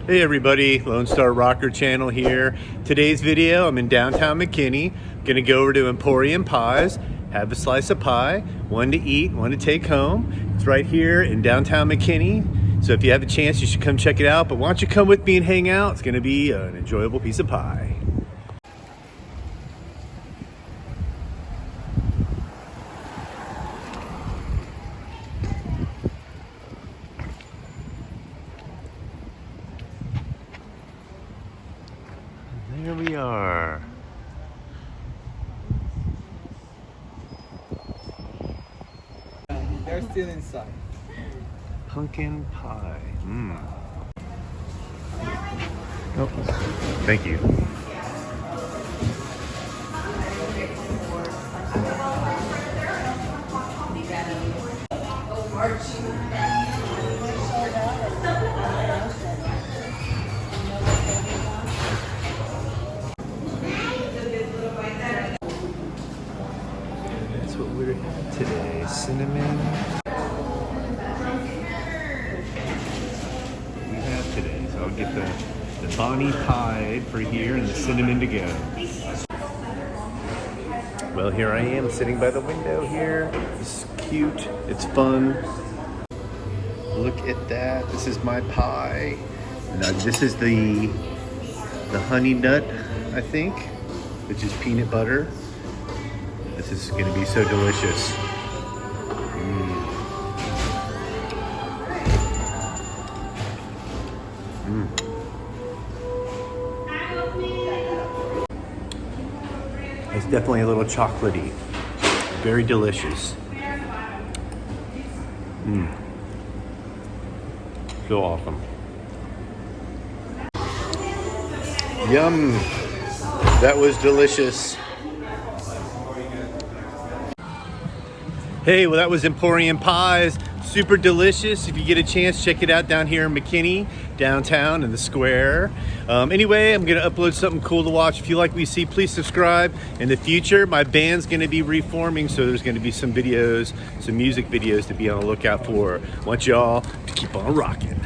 Hey everybody, Lone Star Rocker channel here. Today's video, I'm in downtown McKinney. Gonna go over to Emporium Pies, have a slice of pie, one to eat, one to take home. It's right here in downtown McKinney. So if you have a chance, you should come check it out. But why don't you come with me and hang out? It's gonna be an enjoyable piece of pie. There we are. They're still inside. Pumpkin pie. Oh, thank you. That's what we're having today. Cinnamon. We have today, so I'll get the Bonnie pie for here and the cinnamon to go. Well, here I am sitting by the window here. It's cute. It's fun. Look at that. This is my pie. Now, this is the honey nut, I think, which is peanut butter. This is going to be so delicious. It's definitely a little chocolatey. Very delicious. So awesome. Yum. That was delicious. Hey, well that was Emporium Pies. Super delicious. If you get a chance, check it out down here in McKinney, downtown in the square. Anyway, I'm gonna upload something cool to watch. If you like what you see, please subscribe. In the future, my band's gonna be reforming, so there's gonna be some videos, some music videos to be on the lookout for. I want y'all to keep on rocking.